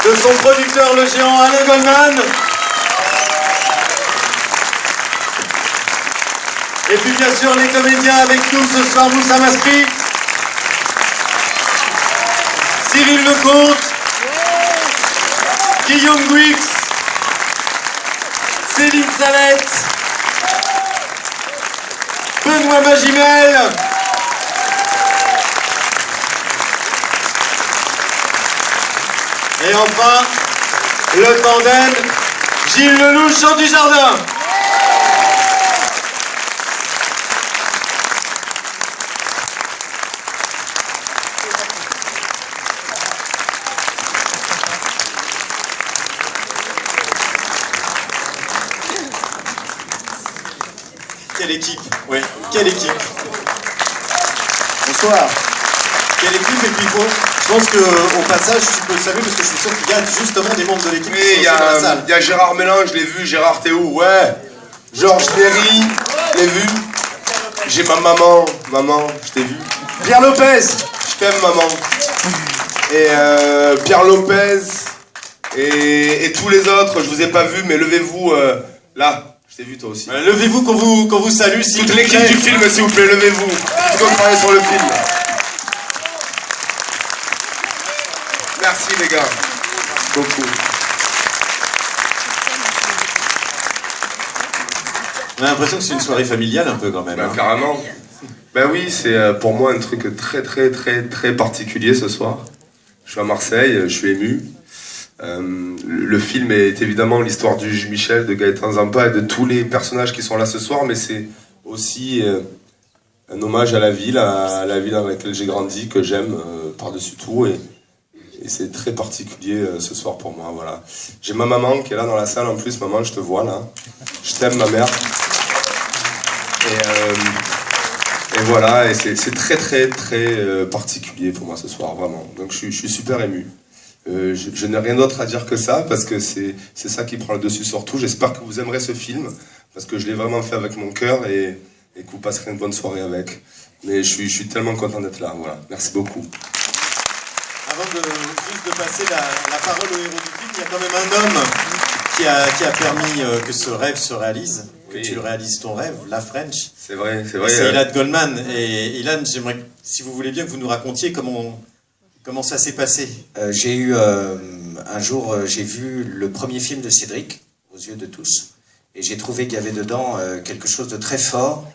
de son producteur le géant Alain Goldman. Et puis bien sûr les comédiens avec nous ce soir, Moussa Masri, Cyril Lecomte, Guillaume Gouix, Céline Salette, Benoît Magimel, et enfin le tandem Gilles Lelouch, Jean Dujardin. Quelle équipe, oui, quelle équipe. Bonsoir. Quelle équipe, et puis bon, je pense qu'au passage, tu peux le saluer parce que je suis sûr qu'il y a justement des membres de l'équipe. Oui, il y a Gérard Mélin, je l'ai vu, Gérard t'es où? Ouais. Georges Derry, je l'ai vu. J'ai ma maman, je t'ai vu. Pierre Lopez, je t'aime maman. Et Pierre Lopez, et tous les autres, je vous ai pas vu, mais levez-vous là. Je t'ai vu toi aussi. Levez-vous qu'on vous salue. Toute l'équipe du film, s'il vous plaît, levez-vous. Tout le monde travaille sur le film. Merci les gars. Beaucoup. On a l'impression que c'est une soirée familiale un peu quand même. Ben, carrément. Ben oui, c'est pour moi un truc très particulier ce soir. Je suis à Marseille, je suis ému. Le film est évidemment l'histoire du juge Michel, de Gaëtan Zampa et de tous les personnages qui sont là ce soir, mais c'est aussi un hommage à la ville dans laquelle j'ai grandi, que j'aime par-dessus tout, et c'est très particulier ce soir pour moi. Voilà. J'ai ma maman qui est là dans la salle en plus. Maman, je te vois là. Je t'aime ma mère. Et voilà, et c'est très particulier pour moi ce soir, vraiment. Donc je suis super ému. Je n'ai rien d'autre à dire que ça, parce que c'est ça qui prend le dessus sur tout. J'espère que vous aimerez ce film, parce que je l'ai vraiment fait avec mon cœur, et que vous passerez une bonne soirée avec. Mais je suis tellement content d'être là, voilà. Merci beaucoup. Avant juste de passer la parole au héros du film, il y a quand même un homme qui a permis que ce rêve se réalise, que tu réalises ton rêve, La French. C'est vrai. C'est Ilan Goldman. Et Ilan, j'aimerais, si vous voulez bien, que vous nous racontiez comment ça s'est passé. J'ai eu un jour, j'ai vu le premier film de Cédric, Aux yeux de tous, et j'ai trouvé qu'il y avait dedans quelque chose de très fort,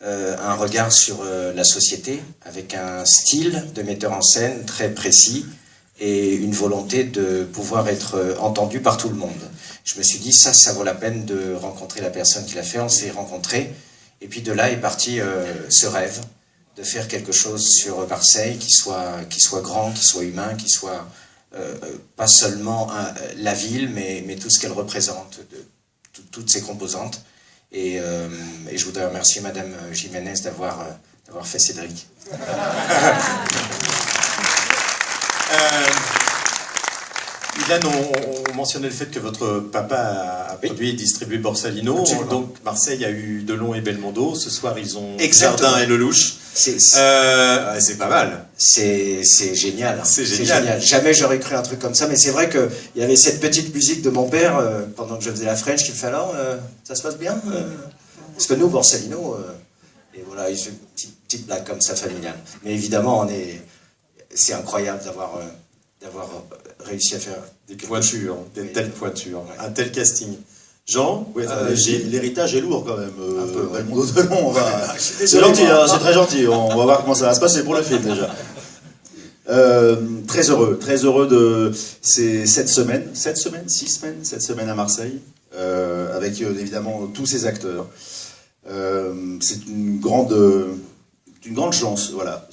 un regard sur la société, avec un style de metteur en scène très précis, et une volonté de pouvoir être entendu par tout le monde. Je me suis dit, ça vaut la peine de rencontrer la personne qui l'a fait. On s'est rencontrés, et puis de là est parti ce rêve de faire quelque chose sur Marseille qui soit grand, qui soit humain, qui soit pas seulement la ville, mais tout ce qu'elle représente, toutes ses composantes. Et je voudrais remercier Madame Jiménez d'avoir fait Cédric. Ilan, on mentionnait le fait que votre papa a produit et distribué Borsalino. Absolument. Donc Marseille a eu Delon et Belmondo. Ce soir, ils ont Exactement. Jardin et Lelouch. C'est pas mal. C'est génial. C'est génial. Jamais j'aurais cru un truc comme ça, mais c'est vrai qu'il y avait cette petite musique de mon père pendant que je faisais la French qui me fait alors, ça se passe bien parce que nous, Borsalino, et voilà, il fait une petite blague comme ça familiale. Mais évidemment, c'est incroyable d'avoir réussi à faire Des pointures, des telles pointures, ouais. un tel casting. Jean, l'héritage est lourd quand même. Un peu, ouais. Belmondo Delon, on va. C'est C'est gentil, hein, c'est très gentil. On va voir comment ça va se passer pour le film déjà. Très heureux de cette semaine à Marseille, avec évidemment tous ces acteurs. C'est une grande chance, voilà.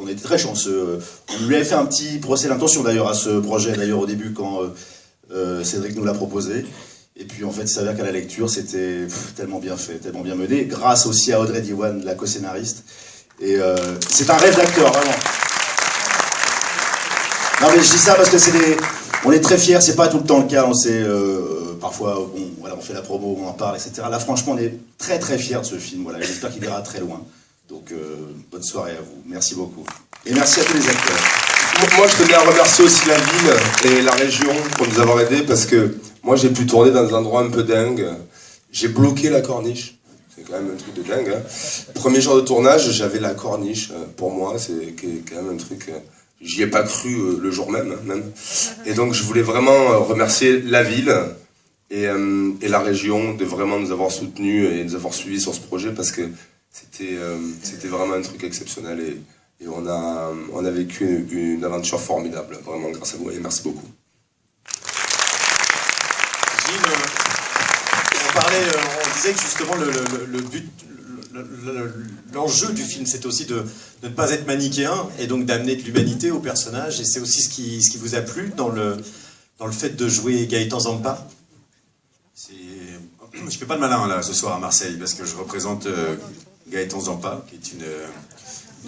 On était très chanceux. On lui avait fait un petit procès d'intention d'ailleurs à ce projet, d'ailleurs au début quand Cédric nous l'a proposé. Et puis en fait, il s'avère qu'à la lecture, c'était tellement bien fait, tellement bien mené, grâce aussi à Audrey Diwan, la co-scénariste. Et c'est un rêve d'acteur, vraiment. Non mais je dis ça parce que on est très fiers, c'est pas tout le temps le cas, on sait, parfois, bon, voilà, on fait la promo, on en parle, etc. Là, franchement, on est très fiers de ce film, voilà, j'espère qu'il ira très loin. Donc, bonne soirée à vous, merci beaucoup. Et merci à tous les acteurs. moi, je tenais à remercier aussi la ville et la région pour nous avoir aidés parce que moi, j'ai pu tourner dans des endroits un peu dingues. J'ai bloqué la corniche. C'est quand même un truc de dingue. Hein. Premier jour de tournage, j'avais la corniche. Pour moi, c'est quand même un truc... J'y ai pas cru le jour même, même. Et donc, je voulais vraiment remercier la ville et la région de vraiment nous avoir soutenus et nous avoir suivis sur ce projet parce que c'était vraiment un truc exceptionnel et on a vécu une aventure formidable, vraiment grâce à vous et merci beaucoup. Gilles, on disait que justement le but, l'enjeu du film, c'est aussi de ne pas être manichéen et donc d'amener de l'humanité au personnage. Et c'est aussi ce qui vous a plu dans le fait de jouer Gaëtan Zampa. Je fais pas de malin là ce soir à Marseille parce que je représente Gaëtan Zampa, qui est une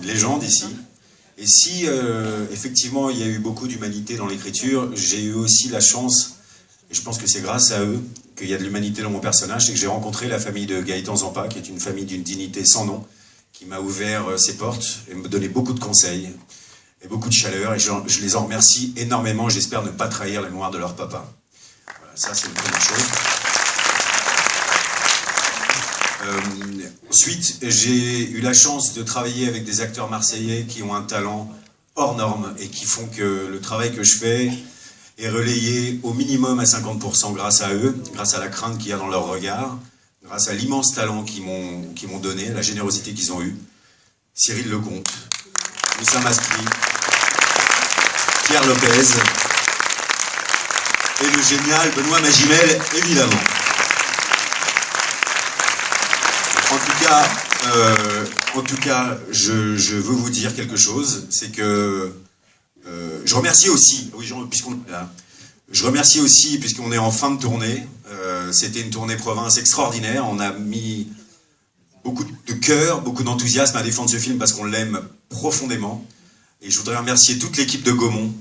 légende ici. Et si effectivement il y a eu beaucoup d'humanité dans l'écriture, j'ai eu aussi la chance, et je pense que c'est grâce à eux qu'il y a de l'humanité dans mon personnage, c'est que j'ai rencontré la famille de Gaëtan Zampa, qui est une famille d'une dignité sans nom, qui m'a ouvert ses portes et me donné beaucoup de conseils et beaucoup de chaleur, et je les en remercie énormément. J'espère ne pas trahir la mémoire de leur papa. Voilà, ça c'est une première chose. Ensuite, j'ai eu la chance de travailler avec des acteurs marseillais qui ont un talent hors norme et qui font que le travail que je fais est relayé au minimum à 50% grâce à eux, grâce à la crainte qu'il y a dans leur regard, grâce à l'immense talent qu'ils m'ont donné, la générosité qu'ils ont eue. Cyril Lecomte, Moussa Maskri, Pierre Lopez et le génial Benoît Magimel, évidemment. En tout cas, je veux vous dire quelque chose, c'est que je remercie aussi, je remercie aussi, puisqu'on est en fin de tournée, c'était une tournée province extraordinaire, on a mis beaucoup de cœur, beaucoup d'enthousiasme à défendre ce film parce qu'on l'aime profondément, et je voudrais remercier toute l'équipe de Gaumont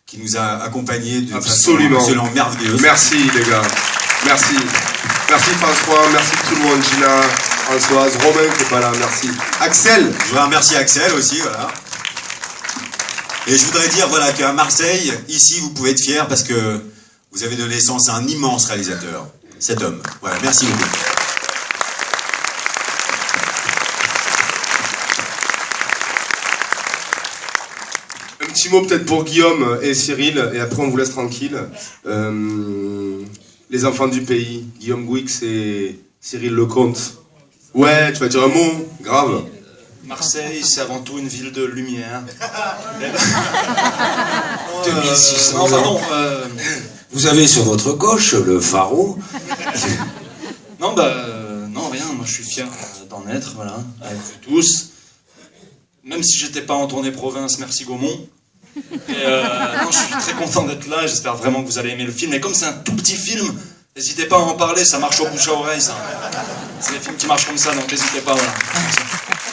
qui nous a accompagnés de façon absolument merveilleuse. Merci les gars, merci. Merci François, merci tout le monde, Gina, Françoise, Romain qui n'est pas là, merci. Axel. Je voudrais remercier Axel aussi, voilà. Et je voudrais dire voilà, qu'à Marseille, ici, vous pouvez être fiers parce que vous avez donné naissance à un immense réalisateur, cet homme. Voilà, merci beaucoup. Un petit mot peut-être pour Guillaume et Cyril, et après on vous laisse tranquille. Les enfants du pays, Guillaume Gouix et Cyril Lecomte. Ouais, tu vas dire un mot, grave. Marseille, c'est avant tout une ville de lumière. 2600 ans. Vous avez sur votre gauche le pharaon. Non, non, rien. Moi, je suis fier d'en être, voilà, avec vous tous. Même si j'étais pas en tournée province, merci Gaumont. Et non, je suis très content d'être là. J'espère vraiment que vous allez aimer le film. Et comme c'est un tout petit film, n'hésitez pas à en parler. Ça marche au bouche à oreille, ça. C'est des films qui marchent comme ça, donc n'hésitez pas, voilà.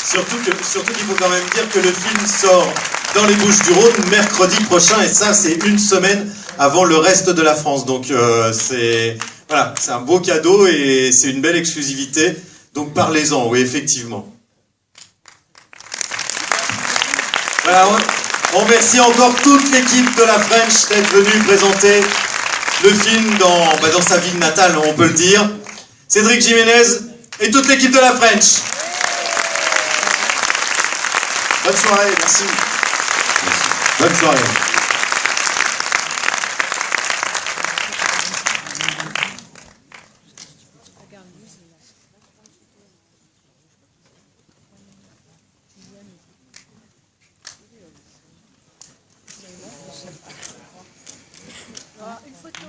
Surtout qu'il faut quand même dire que le film sort dans les Bouches-du-Rhône mercredi prochain, et ça c'est une semaine avant le reste de la France. Donc c'est un beau cadeau et c'est une belle exclusivité. Donc parlez-en, oui, effectivement. Voilà, on remercie encore toute l'équipe de la French d'être venue présenter le film dans sa ville natale, on peut le dire. Cédric Jiménez et toute l'équipe de la French. Bonne soirée, merci. Bonne soirée. Une photo.